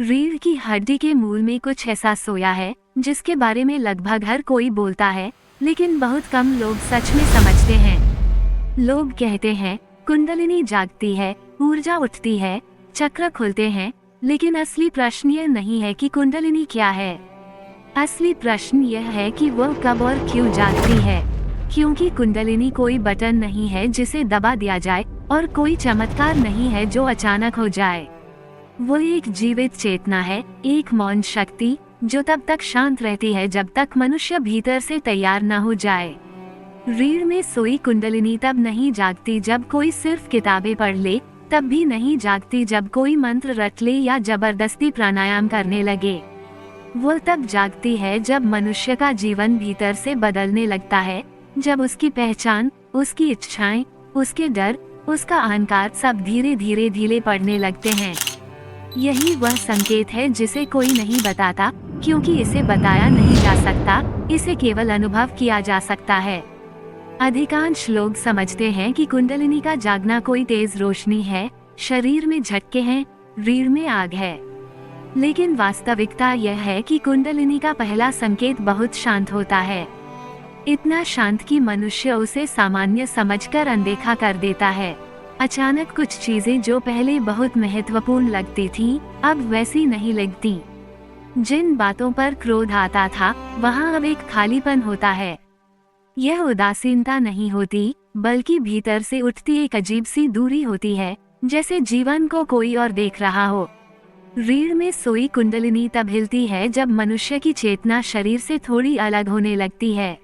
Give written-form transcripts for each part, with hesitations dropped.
रीढ़ की हड्डी के मूल में कुछ ऐसा सोया है जिसके बारे में लगभग हर कोई बोलता है, लेकिन बहुत कम लोग सच में समझते हैं। लोग कहते हैं कुंडलिनी जागती है, ऊर्जा उठती है, चक्र खुलते हैं, लेकिन असली प्रश्न यह नहीं है कि कुंडलिनी क्या है। असली प्रश्न यह है कि वह कब और क्यों जागती है। क्योंकि कुंडलिनी कोई बटन नहीं है जिसे दबा दिया जाए, और कोई चमत्कार नहीं है जो अचानक हो जाए। वो एक जीवित चेतना है, एक मौन शक्ति जो तब तक शांत रहती है जब तक मनुष्य भीतर से तैयार न हो जाए। रीढ़ में सोई कुंडलिनी तब नहीं जागती जब कोई सिर्फ किताबें पढ़ ले, तब भी नहीं जागती जब कोई मंत्र रट ले या जबरदस्ती प्राणायाम करने लगे। वो तब जागती है जब मनुष्य का जीवन भीतर से बदलने लगता है, जब उसकी पहचान, उसकी इच्छाएं, उसके डर, उसका अहंकार सब धीरे धीरे ढीले पड़ने लगते हैं। यही वह संकेत है जिसे कोई नहीं बताता, क्योंकि इसे बताया नहीं जा सकता, इसे केवल अनुभव किया जा सकता है। अधिकांश लोग समझते हैं कि कुंडलिनी का जागना कोई तेज रोशनी है, शरीर में झटके हैं, रीढ़ में आग है। लेकिन वास्तविकता यह है कि कुंडलिनी का पहला संकेत बहुत शांत होता है। इतना शांत कि मनुष्य उसे सामान्य समझकर अनदेखा कर देता है। अचानक कुछ चीजें जो पहले बहुत महत्वपूर्ण लगती थीं, अब वैसी नहीं लगती। जिन बातों पर क्रोध आता था, वहाँ अब एक खालीपन होता है। यह उदासीनता नहीं होती, बल्कि भीतर से उठती एक अजीब सी दूरी होती है, जैसे जीवन को कोई और देख रहा हो। रीढ़ में सोई कुंडलिनी तब हिलती है जब मनुष्य की चेतना शरीर से थोड़ी अलग होने लगती है।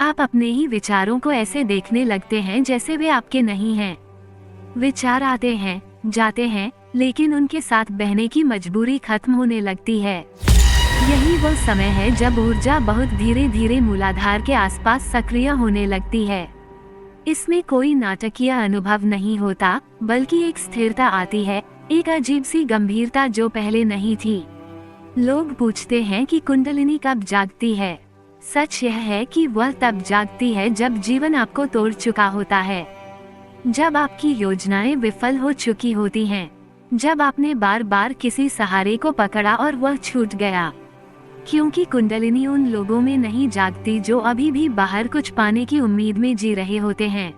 आप अपने ही विचारों को ऐसे देखने लगते हैं जैसे वे आपके नहीं हैं। विचार आते हैं, जाते हैं, लेकिन उनके साथ बहने की मजबूरी खत्म होने लगती है। यही वो समय है जब ऊर्जा बहुत धीरे धीरे मूलाधार के आसपास सक्रिय होने लगती है। इसमें कोई नाटकीय अनुभव नहीं होता, बल्कि एक स्थिरता आती है, एक अजीब सी गंभीरता जो पहले नहीं थी। लोग पूछते हैं कि कुंडलिनी कब जागती है। सच यह है कि वह तब जागती है जब जीवन आपको तोड़ चुका होता है, जब आपकी योजनाएं विफल हो चुकी होती हैं, जब आपने बार बार किसी सहारे को पकड़ा और वह छूट गया। क्योंकि कुंडलिनी उन लोगों में नहीं जागती जो अभी भी बाहर कुछ पाने की उम्मीद में जी रहे होते हैं।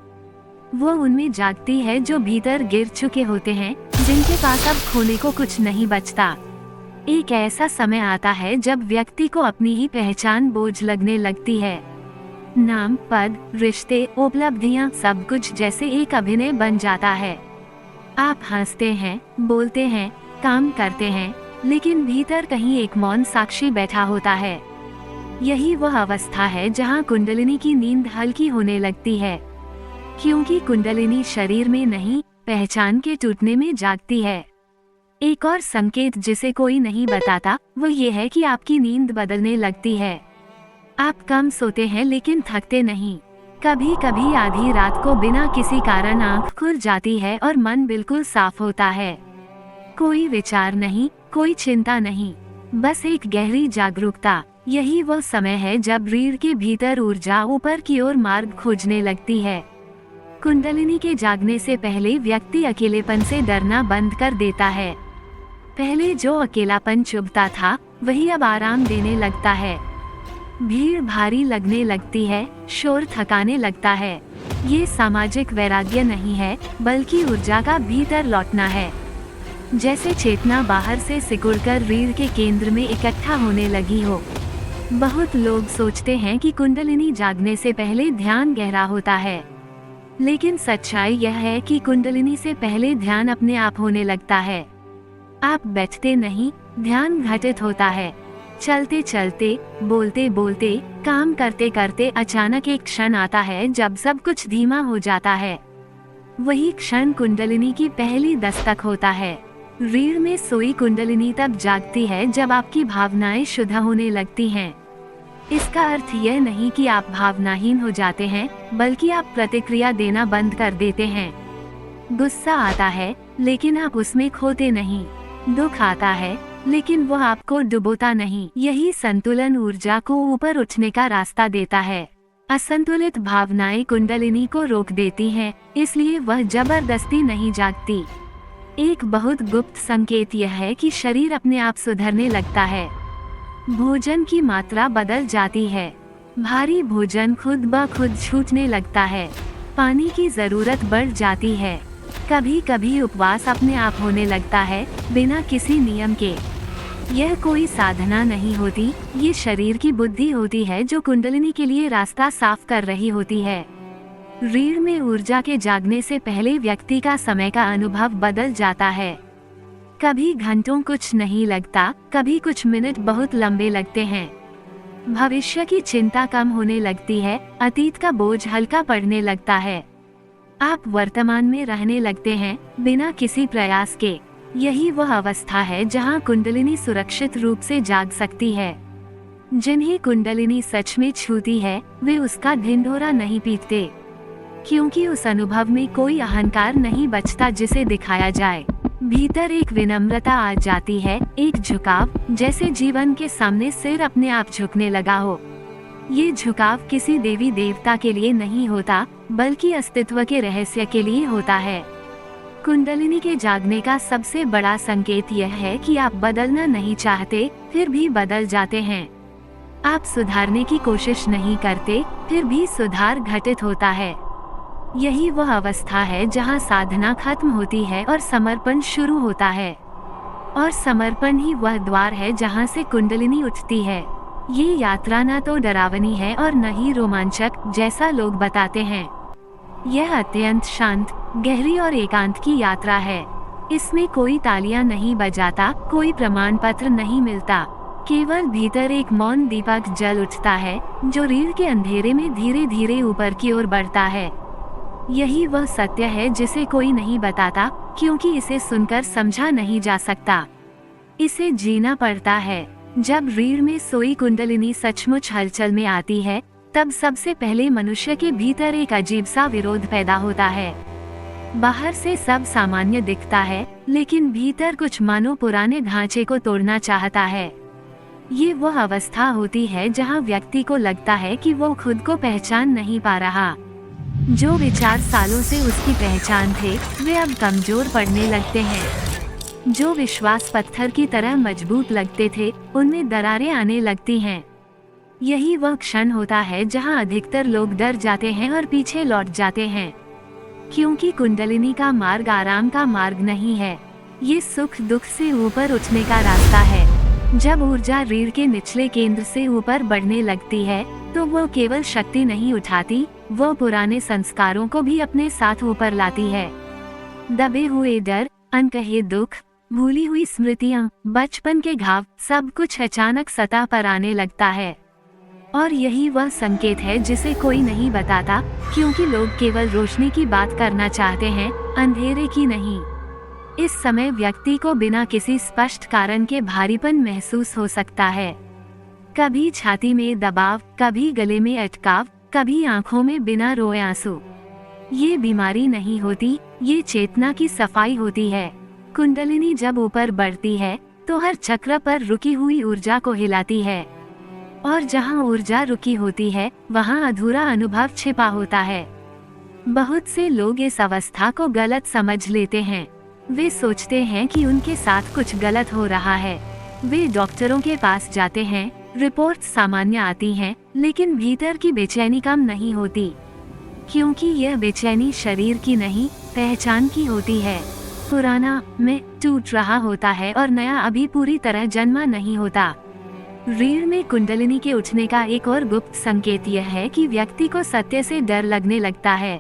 वो उनमें जागती है जो भीतर गिर चुके होते हैं, जिनके पास अब खोने को कुछ नहीं बचता। एक ऐसा समय आता है जब व्यक्ति को अपनी ही पहचान बोझ लगने लगती है। नाम, पद, रिश्ते, उपलब्धियां, सब कुछ जैसे एक अभिनय बन जाता है। आप हंसते हैं, बोलते हैं, काम करते हैं, लेकिन भीतर कहीं एक मौन साक्षी बैठा होता है। यही वह अवस्था है जहां कुंडलिनी की नींद हल्की होने लगती है। क्योंकि कुंडलिनी शरीर में नहीं, पहचान के टूटने में जागती है। एक और संकेत जिसे कोई नहीं बताता, वो ये है कि आपकी नींद बदलने लगती है। आप कम सोते हैं लेकिन थकते नहीं। कभी कभी आधी रात को बिना किसी कारण आंख खुल जाती है और मन बिल्कुल साफ होता है। कोई विचार नहीं, कोई चिंता नहीं, बस एक गहरी जागरूकता। यही वो समय है जब रीढ़ के भीतर ऊर्जा ऊपर की ओर मार्ग खोजने लगती है। कुंडलिनी के जागने से पहले व्यक्ति अकेलेपन से डरना बंद कर देता है। पहले जो अकेलापन चुभता था, वही अब आराम देने लगता है। भीड़ भारी लगने लगती है, शोर थकाने लगता है। ये सामाजिक वैराग्य नहीं है, बल्कि ऊर्जा का भीतर लौटना है। जैसे चेतना बाहर से सिकुड़कर रीढ़ के केंद्र में इकट्ठा होने लगी हो। बहुत लोग सोचते हैं कि कुंडलिनी जागने से पहले ध्यान गहरा होता है, लेकिन सच्चाई यह है कि कुंडलिनी से पहले ध्यान अपने आप होने लगता है। आप बैठते नहीं, ध्यान घटित होता है। चलते चलते, बोलते बोलते, काम करते करते अचानक एक क्षण आता है जब सब कुछ धीमा हो जाता है। वही क्षण कुंडलिनी की पहली दस्तक होता है। रीढ़ में सोई कुंडलिनी तब जागती है जब आपकी भावनाएं शुद्ध होने लगती हैं। इसका अर्थ यह नहीं कि आप भावनाहीन हो जाते हैं, बल्कि आप प्रतिक्रिया देना बंद कर देते हैं। गुस्सा आता है, लेकिन आप उसमें खोते नहीं। दुख आता है, लेकिन वह आपको डुबोता नहीं। यही संतुलन ऊर्जा को ऊपर उठने का रास्ता देता है। असंतुलित भावनाएं कुंडलिनी को रोक देती हैं, इसलिए वह जबरदस्ती नहीं जागती। एक बहुत गुप्त संकेत यह है कि शरीर अपने आप सुधरने लगता है। भोजन की मात्रा बदल जाती है। भारी भोजन खुद ब खुद छूटने लगता है। पानी की जरूरत बढ़ जाती है। कभी कभी उपवास अपने आप होने लगता है, बिना किसी नियम के। यह कोई साधना नहीं होती, ये शरीर की बुद्धि होती है जो कुंडलिनी के लिए रास्ता साफ कर रही होती है। रीढ़ में ऊर्जा के जागने से पहले व्यक्ति का समय का अनुभव बदल जाता है। कभी घंटों कुछ नहीं लगता, कभी कुछ मिनट बहुत लंबे लगते हैं। भविष्य की चिंता कम होने लगती है, अतीत का बोझ हल्का पड़ने लगता है। आप वर्तमान में रहने लगते हैं, बिना किसी प्रयास के। यही वह अवस्था है जहां कुंडलिनी सुरक्षित रूप से जाग सकती है। जिन्हें कुंडलिनी सच में छूती है, वे उसका ढिंढोरा नहीं पीटते, क्योंकि उस अनुभव में कोई अहंकार नहीं बचता जिसे दिखाया जाए। भीतर एक विनम्रता आ जाती है, एक झुकाव, जैसे जीवन के सामने सिर अपने आप झुकने लगा हो। ये झुकाव किसी देवी देवता के लिए नहीं होता, बल्कि अस्तित्व के रहस्य के लिए होता है। कुंडलिनी के जागने का सबसे बड़ा संकेत यह है कि आप बदलना नहीं चाहते, फिर भी बदल जाते हैं। आप सुधारने की कोशिश नहीं करते, फिर भी सुधार घटित होता है। यही वह अवस्था है जहां साधना खत्म होती है और समर्पण शुरू होता है। और समर्पण ही वह द्वार है जहां से कुंडलिनी उठती है। ये यात्रा न तो डरावनी है और न ही रोमांचक, जैसा लोग बताते हैं। यह अत्यंत शांत, गहरी और एकांत की यात्रा है। इसमें कोई तालियां नहीं बजाता, कोई प्रमाण पत्र नहीं मिलता। केवल भीतर एक मौन दीपक जल उठता है, जो रीढ़ के अंधेरे में धीरे धीरे ऊपर की ओर बढ़ता है। यही वह सत्य है जिसे कोई नहीं बताता, क्योंकि इसे सुनकर समझा नहीं जा सकता। इसे जीना पड़ता है। जब रीढ़ में सोई कुंडलिनी सचमुच हलचल में आती है, तब सबसे पहले मनुष्य के भीतर एक अजीब सा विरोध पैदा होता है। बाहर से सब सामान्य दिखता है, लेकिन भीतर कुछ मानो पुराने ढांचे को तोड़ना चाहता है। ये वह अवस्था होती है जहां व्यक्ति को लगता है कि वो खुद को पहचान नहीं पा रहा। जो विचार सालों से उसकी पहचान थे, वे अब कमजोर पड़ने लगते हैं। जो विश्वास पत्थर की तरह मजबूत लगते थे, उनमें दरारें आने लगती हैं। यही वह क्षण होता है जहां अधिकतर लोग डर जाते हैं और पीछे लौट जाते हैं, क्योंकि कुंडलिनी का मार्ग आराम का मार्ग नहीं है। ये सुख दुख से ऊपर उठने का रास्ता है। जब ऊर्जा रीढ़ के निचले केंद्र से ऊपर बढ़ने लगती है, तो वो केवल शक्ति नहीं उठाती, वो पुराने संस्कारों को भी अपने साथ ऊपर लाती है। दबे हुए डर, अनकहे दुख, भूली हुई स्मृतियां, बचपन के घाव, सब कुछ अचानक सतह पर आने लगता है। और यही वह संकेत है जिसे कोई नहीं बताता, क्योंकि लोग केवल रोशनी की बात करना चाहते हैं, अंधेरे की नहीं। इस समय व्यक्ति को बिना किसी स्पष्ट कारण के भारीपन महसूस हो सकता है। कभी छाती में दबाव, कभी गले में अटकाव, कभी आंखों में बिना रोए आंसू। ये बीमारी नहीं होती, ये चेतना की सफाई होती है। कुंडलिनी जब ऊपर बढ़ती है, तो हर चक्र पर रुकी हुई ऊर्जा को हिलाती है। और जहां ऊर्जा रुकी होती है, वहां अधूरा अनुभव छिपा होता है। बहुत से लोग इस अवस्था को गलत समझ लेते हैं। वे सोचते हैं कि उनके साथ कुछ गलत हो रहा है। वे डॉक्टरों के पास जाते हैं, रिपोर्ट सामान्य आती हैं, लेकिन भीतर की बेचैनी कम नहीं होती, क्योंकि यह बेचैनी शरीर की नहीं, पहचान की होती है। पुराना मैं टूट रहा होता है और नया अभी पूरी तरह जन्मा नहीं होता। रीढ़ में कुंडलिनी के उठने का एक और गुप्त संकेत यह है कि व्यक्ति को सत्य से डर लगने लगता है।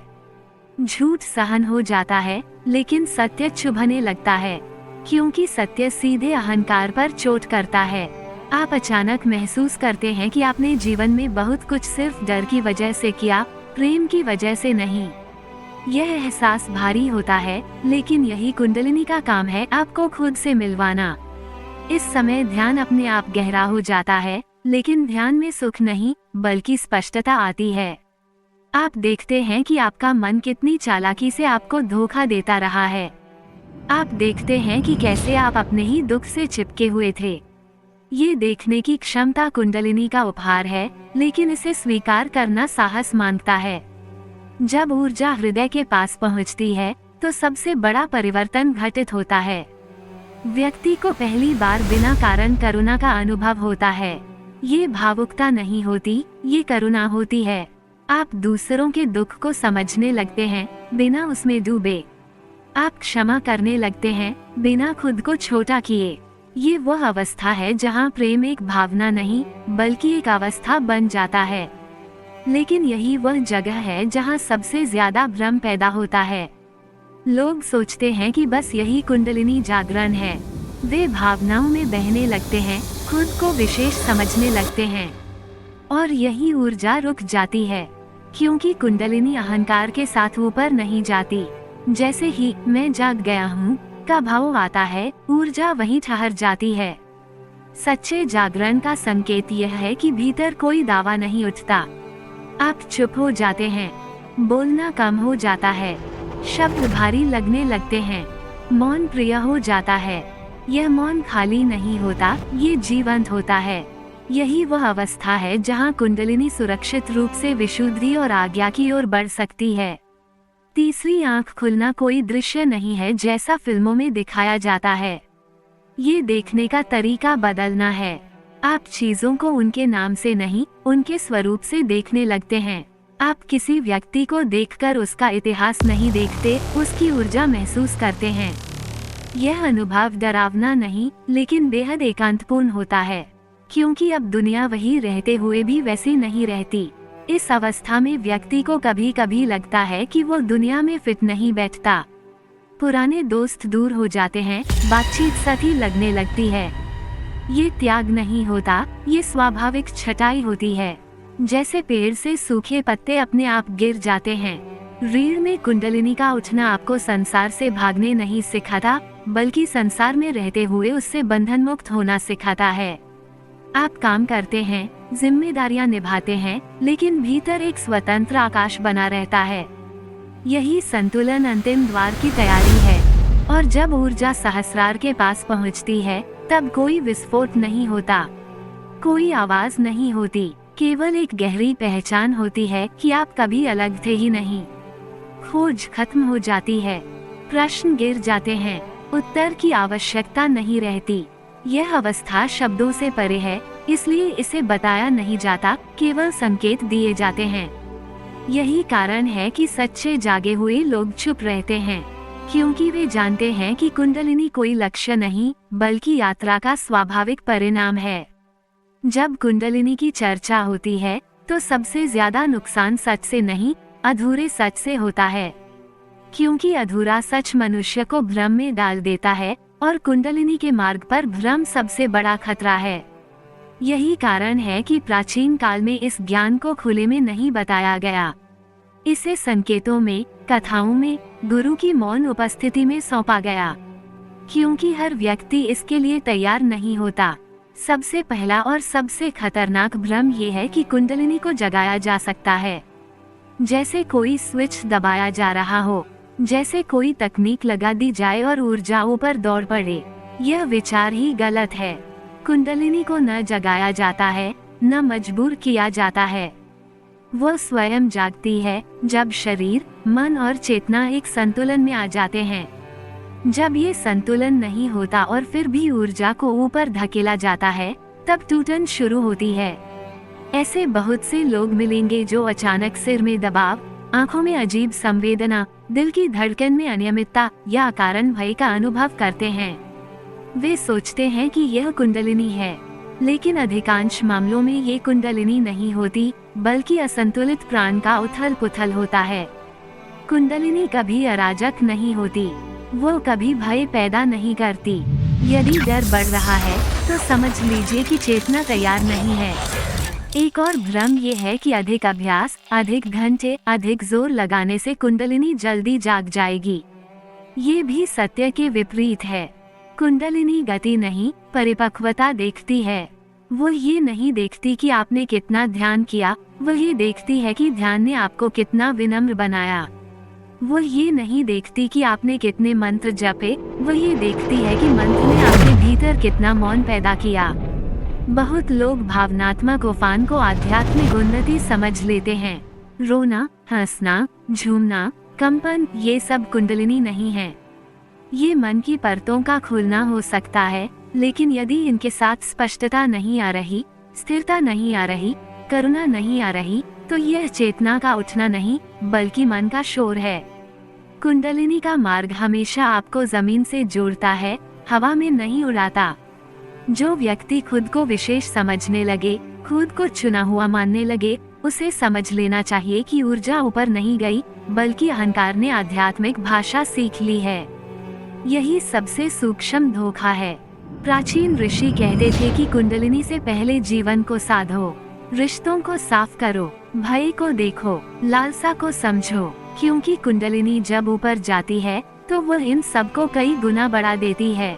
झूठ सहन हो जाता है, लेकिन सत्य चुभने लगता है, क्योंकि सत्य सीधे अहंकार पर चोट करता है। आप अचानक महसूस करते हैं कि आपने जीवन में बहुत कुछ सिर्फ डर की वजह से किया, प्रेम की वजह से नहीं। यह एहसास भारी होता है, लेकिन यही कुंडलिनी का काम है, आपको खुद से मिलवाना। इस समय ध्यान अपने आप गहरा हो जाता है, लेकिन ध्यान में सुख नहीं, बल्कि स्पष्टता आती है। आप देखते हैं कि आपका मन कितनी चालाकी से आपको धोखा देता रहा है। आप देखते हैं कि कैसे आप अपने ही दुख से चिपके हुए थे। ये देखने की क्षमता कुंडलिनी का उपहार है, लेकिन इसे स्वीकार करना साहस मांगता है। जब ऊर्जा हृदय के पास पहुंचती है, तो सबसे बड़ा परिवर्तन घटित होता है। व्यक्ति को पहली बार बिना कारण करुणा का अनुभव होता है। ये भावुकता नहीं होती, ये करुणा होती है। आप दूसरों के दुख को समझने लगते हैं बिना उसमें डूबे। आप क्षमा करने लगते हैं बिना खुद को छोटा किए। ये वह अवस्था है जहाँ प्रेम एक भावना नहीं बल्कि एक अवस्था बन जाता है। लेकिन यही वह जगह है जहाँ सबसे ज्यादा भ्रम पैदा होता है। लोग सोचते हैं कि बस यही कुंडलिनी जागरण है। वे भावनाओं में बहने लगते हैं, खुद को विशेष समझने लगते हैं और यही ऊर्जा रुक जाती है, क्योंकि कुंडलिनी अहंकार के साथ ऊपर नहीं जाती। जैसे ही मैं जाग गया हूँ का भाव आता है, ऊर्जा वहीं ठहर जाती है। सच्चे जागरण का संकेत यह है कि भीतर कोई दावा नहीं उठता। आप चुप हो जाते हैं, बोलना कम हो जाता है, शब्द भारी लगने लगते हैं, मौन प्रिय हो जाता है। यह मौन खाली नहीं होता, ये जीवंत होता है। यही वह अवस्था है जहाँ कुंडलिनी सुरक्षित रूप से विशुद्धि और आज्ञा की ओर बढ़ सकती है। तीसरी आंख खुलना कोई दृश्य नहीं है जैसा फिल्मों में दिखाया जाता है। ये देखने का तरीका बदलना है। आप चीजों को उनके नाम से नहीं, उनके स्वरूप से देखने लगते हैं। आप किसी व्यक्ति को देखकर उसका इतिहास नहीं देखते, उसकी ऊर्जा महसूस करते हैं। यह अनुभव डरावना नहीं लेकिन बेहद एकांतपूर्ण होता है, क्योंकि अब दुनिया वही रहते हुए भी वैसी नहीं रहती। इस अवस्था में व्यक्ति को कभी कभी लगता है कि वो दुनिया में फिट नहीं बैठता। पुराने दोस्त दूर हो जाते हैं, बातचीत सही लगने लगती है। ये त्याग नहीं होता, ये स्वाभाविक छटाई होती है। जैसे पेड़ से सूखे पत्ते अपने आप गिर जाते हैं। रीढ़ में कुंडलिनी का उठना आपको संसार से भागने नहीं सिखाता, बल्कि संसार में रहते हुए उससे बंधन मुक्त होना सिखाता है। आप काम करते हैं, जिम्मेदारियां निभाते हैं, लेकिन भीतर एक स्वतंत्र आकाश बना रहता है। यही संतुलन अंतिम द्वार की तैयारी है। और जब ऊर्जा सहस्रार के पास पहुंचती है, तब कोई विस्फोट नहीं होता, कोई आवाज नहीं होती, केवल एक गहरी पहचान होती है कि आप कभी अलग थे ही नहीं। खोज खत्म हो जाती है, प्रश्न गिर जाते हैं, उत्तर की आवश्यकता नहीं रहती। यह अवस्था शब्दों से परे है, इसलिए इसे बताया नहीं जाता, केवल संकेत दिए जाते हैं। यही कारण है कि सच्चे जागे हुए लोग चुप रहते हैं, क्योंकि वे जानते हैं कि कुंडलिनी कोई लक्ष्य नहीं बल्कि यात्रा का स्वाभाविक परिणाम है। जब कुंडलिनी की चर्चा होती है तो सबसे ज्यादा नुकसान सच से नहीं, अधूरे सच से होता है, क्योंकि अधूरा सच मनुष्य को भ्रम में डाल देता है और कुंडलिनी के मार्ग पर भ्रम सबसे बड़ा खतरा है। यही कारण है कि प्राचीन काल में इस ज्ञान को खुले में नहीं बताया गया। इसे संकेतों में, कथाओं में, गुरु की मौन उपस्थिति में सौंपा गया, क्योंकि हर व्यक्ति इसके लिए तैयार नहीं होता। सबसे पहला और सबसे खतरनाक भ्रम ये है कि कुंडलिनी को जगाया जा सकता है, जैसे कोई स्विच दबाया जा रहा हो, जैसे कोई तकनीक लगा दी जाए और ऊर्जाओं पर दौड़ पड़े। यह विचार ही गलत है। कुंडलिनी को न जगाया जाता है, न मजबूर किया जाता है। वह स्वयं जागती है जब शरीर, मन और चेतना एक संतुलन में आ जाते हैं। जब ये संतुलन नहीं होता और फिर भी ऊर्जा को ऊपर धकेला जाता है, तब टूटन शुरू होती है। ऐसे बहुत से लोग मिलेंगे जो अचानक सिर में दबाव, आंखों में अजीब संवेदना, दिल की धड़कन में अनियमितता या अकारण भय का अनुभव करते हैं। वे सोचते हैं कि यह कुंडलिनी है, लेकिन अधिकांश मामलों में ये कुंडलिनी नहीं होती, बल्कि असंतुलित प्राण का उथल पुथल होता है। कुंडलिनी कभी अराजक नहीं होती, वो कभी भय पैदा नहीं करती। यदि डर बढ़ रहा है तो समझ लीजिए कि चेतना तैयार नहीं है। एक और भ्रम ये है कि अधिक अभ्यास, अधिक घंटे, अधिक जोर लगाने से कुंडलिनी जल्दी जाग जाएगी। ये भी सत्य के विपरीत है। कुंडलिनी गति नहीं, परिपक्वता देखती है। वो ये नहीं देखती कि आपने कितना ध्यान किया, वो ये देखती है कि ध्यान ने आपको कितना विनम्र बनाया। वो ये नहीं देखती कि आपने कितने मंत्र जपे, वो ये देखती है कि मंत्र ने आपके भीतर कितना मौन पैदा किया। बहुत लोग भावनात्मक उफान को आध्यात्मिक उन्नति समझ लेते हैं। रोना, हंसना, झूमना, कंपन, ये सब कुंडलिनी नहीं है। ये मन की परतों का खुलना हो सकता है, लेकिन यदि इनके साथ स्पष्टता नहीं आ रही, स्थिरता नहीं आ रही, करुणा नहीं आ रही, तो यह चेतना का उठना नहीं, बल्कि मन का शोर है। कुंडलिनी का मार्ग हमेशा आपको जमीन से जोड़ता है, हवा में नहीं उड़ाता। जो व्यक्ति खुद को विशेष समझने लगे, खुद को चुना हुआ मानने लगे, उसे समझ लेना चाहिए कि ऊर्जा ऊपर नहीं गई, बल्कि अहंकार ने आध्यात्मिक भाषा सीख ली है। यही सबसे सूक्ष्म धोखा है। प्राचीन ऋषि कहते थे कि कुंडलिनी से पहले जीवन को साधो, रिश्तों को साफ करो, भय को देखो, लालसा को समझो, क्योंकि कुंडलिनी जब ऊपर जाती है तो वह इन सबको कई गुना बढ़ा देती है।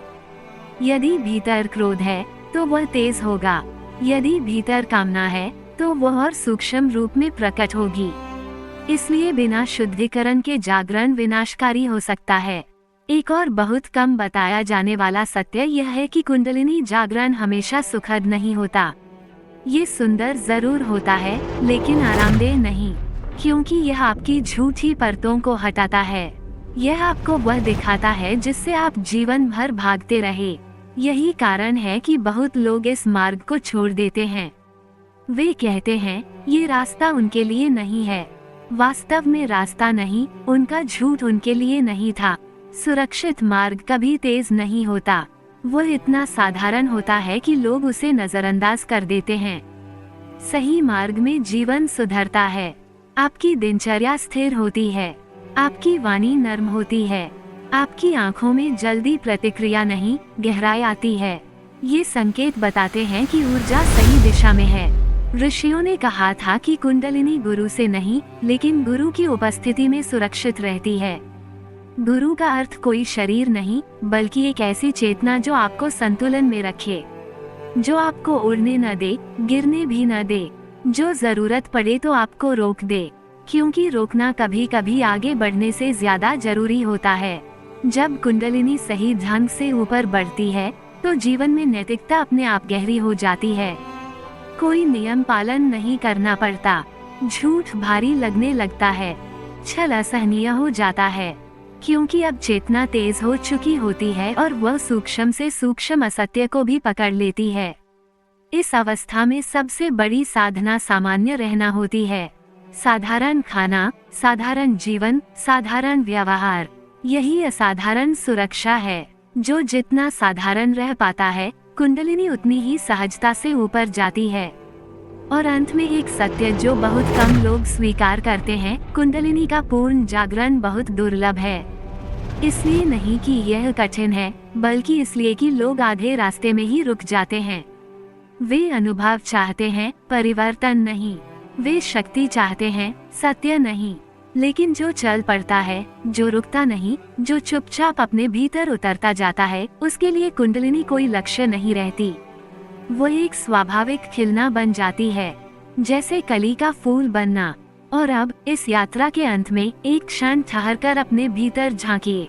यदि भीतर क्रोध है तो वह तेज होगा, यदि भीतर कामना है तो वह और सूक्ष्म रूप में प्रकट होगी। इसलिए बिना शुद्धिकरण के जागरण विनाशकारी हो सकता है। एक और बहुत कम बताया जाने वाला सत्य यह है कि कुंडलिनी जागरण हमेशा सुखद नहीं होता। ये सुंदर जरूर होता है, लेकिन आरामदेह नहीं, क्योंकि यह आपकी झूठी परतों को हटाता है। यह आपको वह दिखाता है जिससे आप जीवन भर भागते रहे। यही कारण है कि बहुत लोग इस मार्ग को छोड़ देते हैं। वे कहते हैं ये रास्ता उनके लिए नहीं है। वास्तव में रास्ता नहीं, उनका झूठ उनके लिए नहीं था। सुरक्षित मार्ग कभी तेज नहीं होता, वह इतना साधारण होता है कि लोग उसे नजरअंदाज कर देते हैं। सही मार्ग में जीवन सुधरता है, आपकी दिनचर्या स्थिर होती है, आपकी वाणी नर्म होती है, आपकी आंखों में जल्दी प्रतिक्रिया नहीं, गहराई आती है। ये संकेत बताते हैं कि ऊर्जा सही दिशा में है। ऋषियों ने कहा था कि कुंडलिनी गुरु से नहीं, लेकिन गुरु की उपस्थिति में सुरक्षित रहती है। गुरु का अर्थ कोई शरीर नहीं, बल्कि एक ऐसी चेतना जो आपको संतुलन में रखे, जो आपको उड़ने न दे, गिरने भी न दे, जो जरूरत पड़े तो आपको रोक दे, क्योंकि रोकना कभी कभी आगे बढ़ने से ज्यादा जरूरी होता है। जब कुंडलिनी सही ढंग से ऊपर बढ़ती है तो जीवन में नैतिकता अपने आप गहरी हो जाती है। कोई नियम पालन नहीं करना पड़ता, झूठ भारी लगने लगता है, छल असहनीय हो जाता है, क्योंकि अब चेतना तेज हो चुकी होती है और वह सूक्ष्म से सूक्ष्म असत्य को भी पकड़ लेती है। इस अवस्था में सबसे बड़ी साधना सामान्य रहना होती है। साधारण खाना, साधारण जीवन, साधारण व्यवहार, यही असाधारण सुरक्षा है। जो जितना साधारण रह पाता है, कुंडलिनी उतनी ही सहजता से ऊपर जाती है। और अंत में एक सत्य जो बहुत कम लोग स्वीकार करते हैं, कुंडलिनी का पूर्ण जागरण बहुत दुर्लभ है। इसलिए नहीं कि यह कठिन है, बल्कि इसलिए कि लोग आधे रास्ते में ही रुक जाते हैं। वे अनुभव चाहते हैं, परिवर्तन नहीं। वे शक्ति चाहते हैं, सत्य नहीं। लेकिन जो चल पड़ता है, जो रुकता नहीं, जो चुपचाप अपने भीतर उतरता जाता है, उसके लिए कुंडलिनी कोई लक्ष्य नहीं रहती। वो एक स्वाभाविक खिलना बन जाती है, जैसे कली का फूल बनना। और अब इस यात्रा के अंत में एक क्षण ठहरकर अपने भीतर झांकिए।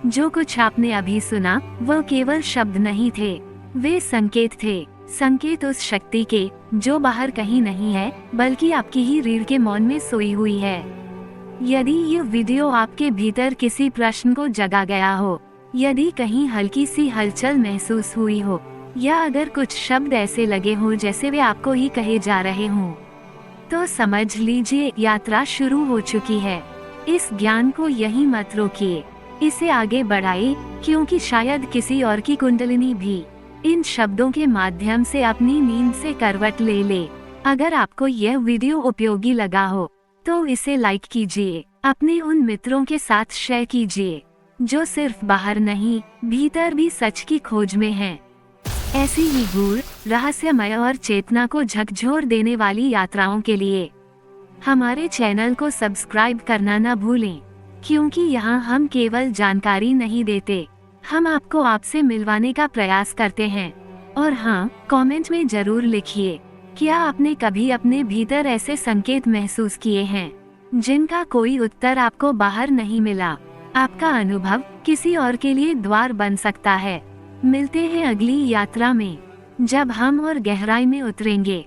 जो कुछ आपने अभी सुना वह केवल शब्द नहीं थे, वे संकेत थे। संकेत उस शक्ति के जो बाहर कहीं नहीं है, बल्कि आपकी ही रीढ़ के मौन में सोई हुई है। यदि ये वीडियो आपके भीतर किसी प्रश्न को जगा गया हो, यदि कहीं हल्की सी हलचल महसूस हुई हो, या अगर कुछ शब्द ऐसे लगे हों जैसे वे आपको ही कहे जा रहे हों, तो समझ लीजिए यात्रा शुरू हो चुकी है। इस ज्ञान को यहीं मत रोकिए, इसे आगे बढ़ाइए, क्योंकि शायद किसी और की कुंडलिनी भी इन शब्दों के माध्यम से अपनी नींद से करवट ले ले। अगर आपको यह वीडियो उपयोगी लगा हो तो इसे लाइक कीजिए, अपने उन मित्रों के साथ शेयर कीजिए जो सिर्फ बाहर नहीं, भीतर भी सच की खोज में हैं। ऐसी ही गूढ़, रहस्यमय और चेतना को झकझोर देने वाली यात्राओं के लिए हमारे चैनल को सब्सक्राइब करना न भूलें, क्योंकि यहाँ हम केवल जानकारी नहीं देते, हम आपको आपसे मिलवाने का प्रयास करते हैं। और हाँ, कमेंट में जरूर लिखिए, क्या आपने कभी अपने भीतर ऐसे संकेत महसूस किए हैं जिनका कोई उत्तर आपको बाहर नहीं मिला? आपका अनुभव किसी और के लिए द्वार बन सकता है। मिलते हैं अगली यात्रा में, जब हम और गहराई में उतरेंगे।